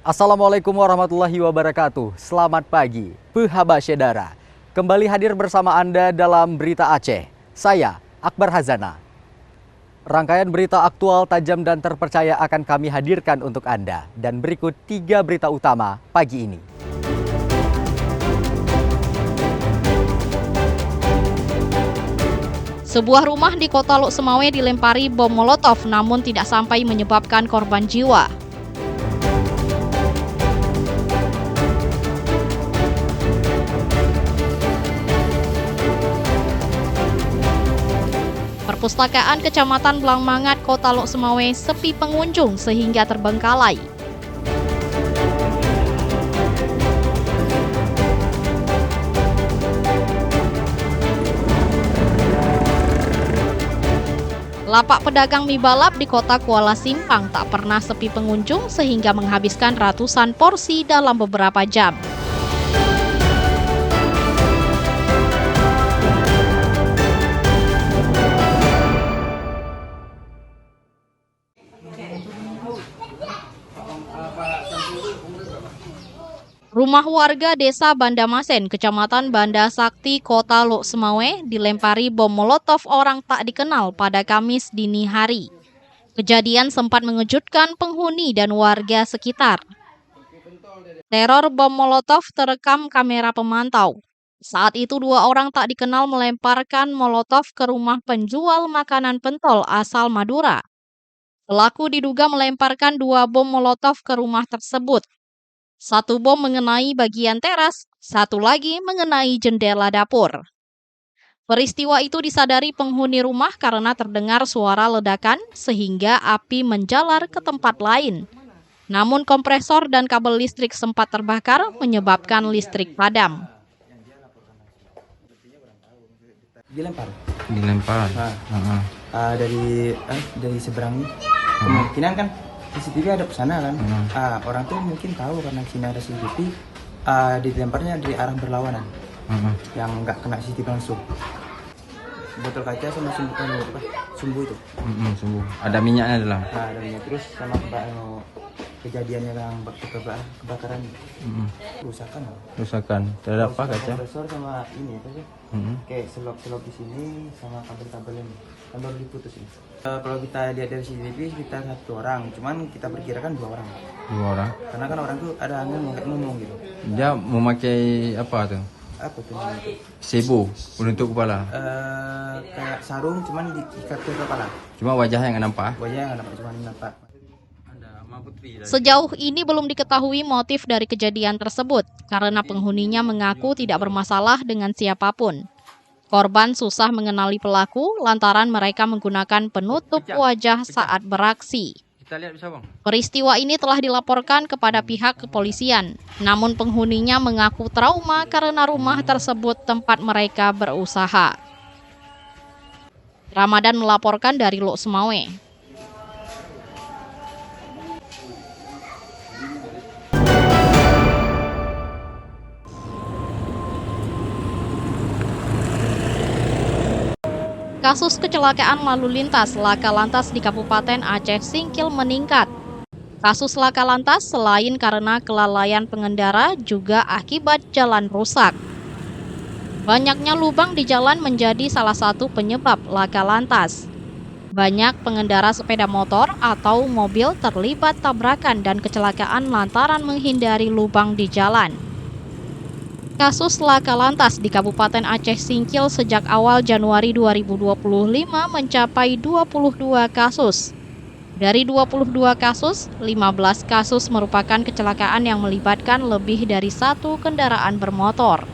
Assalamualaikum warahmatullahi wabarakatuh. Selamat pagi, Pehaba Syedara. Kembali hadir bersama Anda dalam Berita Aceh. Saya, Akbar Hazana. Rangkaian berita aktual, tajam, dan terpercaya akan kami hadirkan untuk Anda. Dan berikut 3 berita utama pagi ini. Sebuah rumah di Kota Lok Semawe dilempari bom molotov namun tidak sampai menyebabkan korban jiwa. Perpustakaan Kecamatan Blangmangat, Kota Lok Semawe sepi pengunjung sehingga terbengkalai. Lapak pedagang mie balap di Kota Kuala Simpang tak pernah sepi pengunjung sehingga menghabiskan ratusan porsi dalam beberapa jam. Rumah warga desa Banda Masen, Kecamatan Banda Sakti, Kota Lok Semawe dilempari bom molotov orang tak dikenal pada Kamis dini hari. Kejadian sempat mengejutkan penghuni dan warga sekitar. Teror bom molotov terekam kamera pemantau. Saat itu 2 orang tak dikenal melemparkan molotov ke rumah penjual makanan pentol asal Madura. Pelaku diduga melemparkan 2 bom molotov ke rumah tersebut. 1 bom mengenai bagian teras, 1 lagi mengenai jendela dapur. Peristiwa itu disadari penghuni rumah karena terdengar suara ledakan sehingga api menjalar ke tempat lain. Namun kompresor dan kabel listrik sempat terbakar menyebabkan listrik padam. Dilempar. Nah, Dari seberang kemungkinan kan CCTV ada pesana kan. Orang tuh mungkin tahu karena sini ada CCTV. Dilemparnya dari arah berlawanan, yang nggak kena CCTV langsung. Botol kaca sama sumbu itu. Sumbu. Ada minyaknya dalam. Ada minyak, terus sama kejadiannya yang kebakaran, Rusakan. Terhadap apa kaca? kompresor sama ini apa sih? Kayak selop di sini sama kabel-kabel ini kan baru diputus ini. Kalau kita lihat dari CCTV kita 1 orang, cuman kita perkirakan 2 orang. 2 orang. Karena kan orang tuh ada ngomong gitu. Dia memakai apa tuh? Apa tuh namanya? Sebo penutup kepala. Kayak sarung cuman diikat ke kepala. Cuma wajahnya yang nampak. Wajahnya nggak nampak, cuman nampak. Sejauh ini belum diketahui motif dari kejadian tersebut karena penghuninya mengaku tidak bermasalah dengan siapapun. Korban susah mengenali pelaku lantaran mereka menggunakan penutup wajah saat beraksi. Kita lihat bisa, Bang. Peristiwa ini telah dilaporkan kepada pihak kepolisian. Namun penghuninya mengaku trauma karena rumah tersebut tempat mereka berusaha. Ramadan melaporkan dari Lok Semawe. Kasus kecelakaan lalu lintas laka lantas di Kabupaten Aceh Singkil meningkat. Kasus laka lantas selain karena kelalaian pengendara juga akibat jalan rusak. Banyaknya lubang di jalan menjadi salah satu penyebab laka lantas. Banyak pengendara sepeda motor atau mobil terlibat tabrakan dan kecelakaan lantaran menghindari lubang di jalan. Kasus laka lantas di Kabupaten Aceh Singkil sejak awal Januari 2025 mencapai 22 kasus. Dari 22 kasus, 15 kasus merupakan kecelakaan yang melibatkan lebih dari 1 kendaraan bermotor.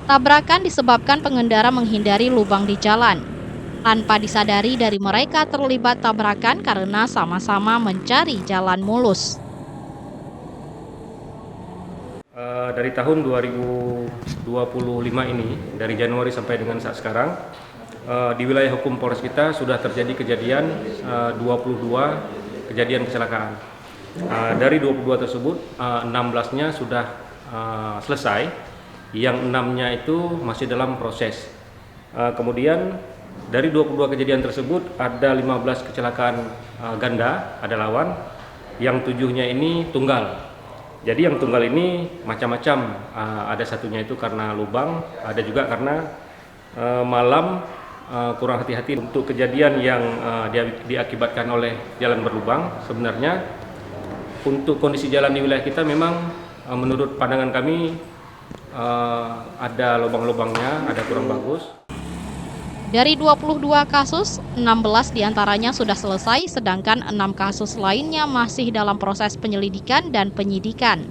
Tabrakan disebabkan pengendara menghindari lubang di jalan. Tanpa disadari dari mereka terlibat tabrakan karena sama-sama mencari jalan mulus. Dari tahun 2025 ini, dari Januari sampai dengan saat sekarang, di wilayah hukum Polres kita sudah terjadi kejadian 22 kejadian kecelakaan. Dari 22 tersebut, 16-nya sudah selesai, yang 6-nya itu masih dalam proses. Kemudian dari 22 kejadian tersebut ada 15 kecelakaan ganda, ada lawan, yang 7-nya ini tunggal. Jadi yang tunggal ini macam-macam, ada satunya itu karena lubang, ada juga karena malam kurang hati-hati. Untuk kejadian yang diakibatkan oleh jalan berlubang, sebenarnya untuk kondisi jalan di wilayah kita memang menurut pandangan kami ada lubang-lubangnya, ada kurang bagus. Dari 22 kasus, 16 diantaranya sudah selesai, sedangkan 6 kasus lainnya masih dalam proses penyelidikan dan penyidikan.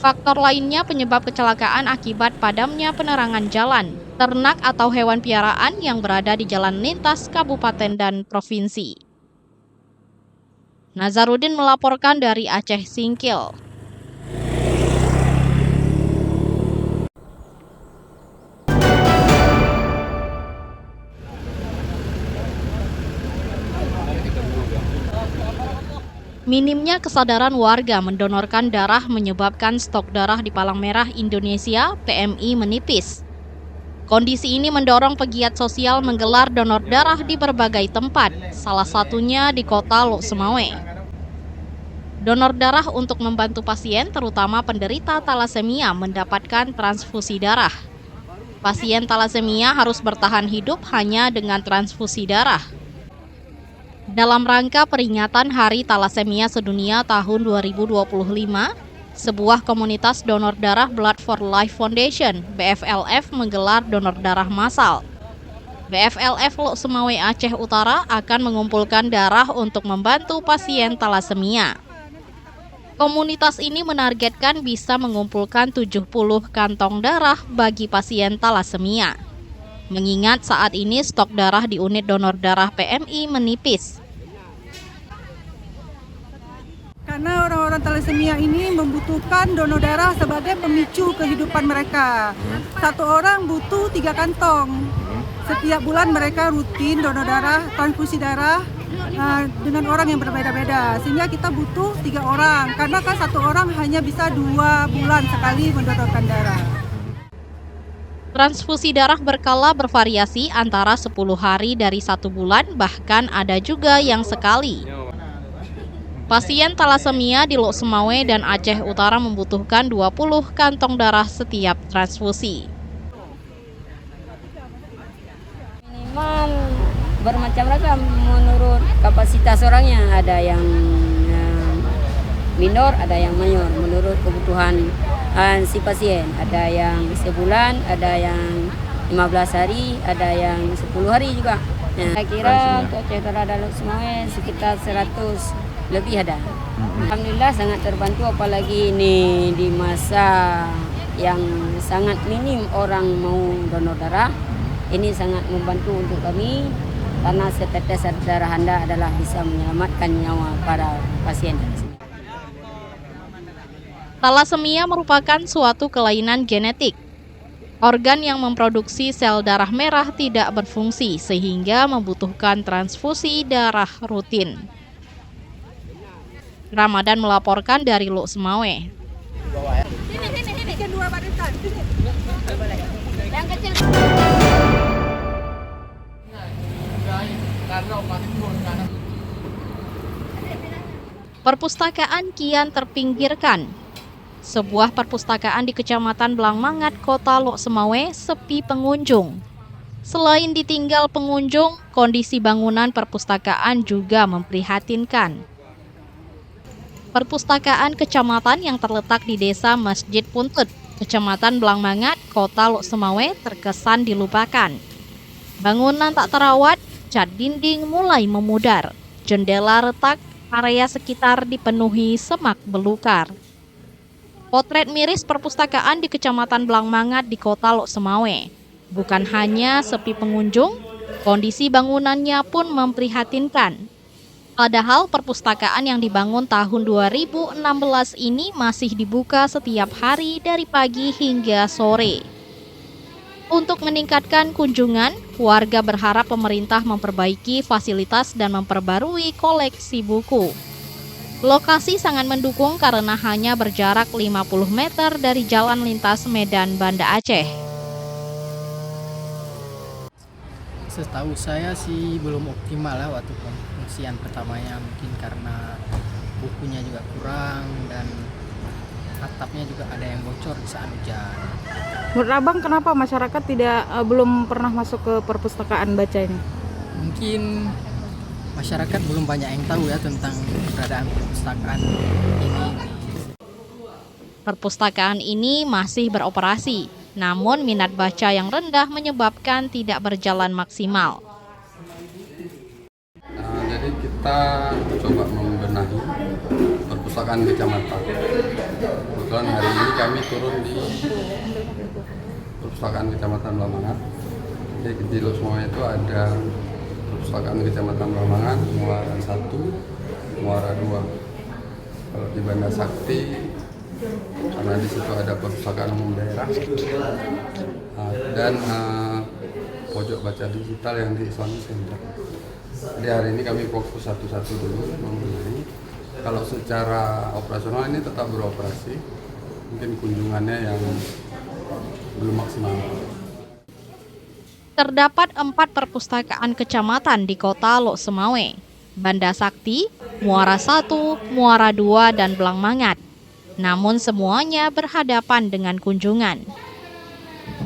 Faktor lainnya penyebab kecelakaan akibat padamnya penerangan jalan, ternak atau hewan piaraan yang berada di jalan lintas kabupaten dan provinsi. Nazarudin melaporkan dari Aceh Singkil. Minimnya kesadaran warga mendonorkan darah menyebabkan stok darah di Palang Merah Indonesia (PMI) menipis. Kondisi ini mendorong pegiat sosial menggelar donor darah di berbagai tempat, salah satunya di kota Lok Sumawe. Donor darah untuk membantu pasien, terutama penderita talasemia, mendapatkan transfusi darah. Pasien talasemia harus bertahan hidup hanya dengan transfusi darah. Dalam rangka peringatan Hari Talasemia Sedunia tahun 2025, sebuah komunitas donor darah Blood for Life Foundation (BFLF) menggelar donor darah massal. BFLF Lok Sumawe Aceh Utara akan mengumpulkan darah untuk membantu pasien talasemia. Komunitas ini menargetkan bisa mengumpulkan 70 kantong darah bagi pasien talasemia. Mengingat saat ini stok darah di unit donor darah PMI menipis. Karena orang-orang talasemia ini membutuhkan donor darah sebagai pemicu kehidupan mereka. Satu orang butuh 3 kantong. Setiap bulan mereka rutin donor darah, transfusi darah dengan orang yang berbeda-beda. Sehingga kita butuh 3 orang. Karena kan satu orang hanya bisa 2 bulan sekali mendonorkan darah. Transfusi darah berkala bervariasi antara 10 hari dari 1 bulan, bahkan ada juga yang sekali. Pasien talasemia di Lok Sumawe dan Aceh Utara membutuhkan 20 kantong darah setiap transfusi. Minimal bermacam ragam menurut kapasitas orangnya, ada yang minor, ada yang mayor, menurut kebutuhan si pasien. Ada yang sebulan, ada yang 15 hari, ada yang 10 hari juga. Saya kira untuk Aceh Utara dan Lok Sumawe sekitar 100 lebih ada. Alhamdulillah sangat terbantu, apalagi ini di masa yang sangat minim orang mau donor darah. Ini sangat membantu untuk kami karena setetes darah Anda adalah bisa menyelamatkan nyawa para pasien. Talasemia merupakan suatu kelainan genetik. Organ yang memproduksi sel darah merah tidak berfungsi sehingga membutuhkan transfusi darah rutin. Ramadan melaporkan dari Lok Sumawe. Perpustakaan kian terpinggirkan. Sebuah perpustakaan di Kecamatan Blangmangat, Kota Lok Sumawe sepi pengunjung. Selain ditinggal pengunjung, kondisi bangunan perpustakaan juga memprihatinkan. Perpustakaan kecamatan yang terletak di Desa Masjid Puntut, Kecamatan Blangmangat, Kota Lok Sumawe terkesan dilupakan. Bangunan tak terawat, cat dinding mulai memudar, jendela retak, area sekitar dipenuhi semak belukar. Potret miris perpustakaan di Kecamatan Blangmangat di Kota Lok Sumawe. Bukan hanya sepi pengunjung, kondisi bangunannya pun memprihatinkan. Padahal perpustakaan yang dibangun tahun 2016 ini masih dibuka setiap hari dari pagi hingga sore. Untuk meningkatkan kunjungan, warga berharap pemerintah memperbaiki fasilitas dan memperbarui koleksi buku. Lokasi sangat mendukung karena hanya berjarak 50 meter dari jalan lintas Medan Banda Aceh. Setahu saya sih belum optimal lah waktu pengungsian pertamanya, mungkin karena bukunya juga kurang, dan atapnya juga ada yang bocor di saat hujan. Menurut Abang kenapa masyarakat belum pernah masuk ke perpustakaan baca ini? Mungkin masyarakat belum banyak yang tahu ya tentang keberadaan perpustakaan ini. Perpustakaan ini masih beroperasi, namun minat baca yang rendah menyebabkan tidak berjalan maksimal. Jadi kita coba membenahi perpustakaan kecamatan. Kebetulan hari ini kami turun di perpustakaan kecamatan Blambangan. Jadi di Lok Semawe itu ada perpustakaan kecamatan Blambangan, Muara 1, Muara 2. Kalau di Banda Sakti, karena di situ ada perpustakaan umum daerah dan pojok baca digital yang di Islamic Center. Jadi hari ini kami fokus satu-satu dulu membenahi. Kalau secara operasional ini tetap beroperasi, mungkin kunjungannya yang belum maksimal. Terdapat 4 perpustakaan kecamatan di kota Lok Semawe, Banda Sakti, Muara 1, Muara 2, dan Blangmangat. Namun semuanya berhadapan dengan kunjungan.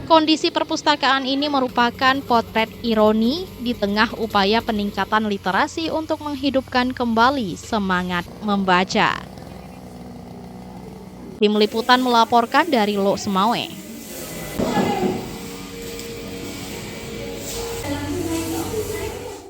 Kondisi perpustakaan ini merupakan potret ironi di tengah upaya peningkatan literasi untuk menghidupkan kembali semangat membaca. Tim Liputan melaporkan dari Lok Semawe.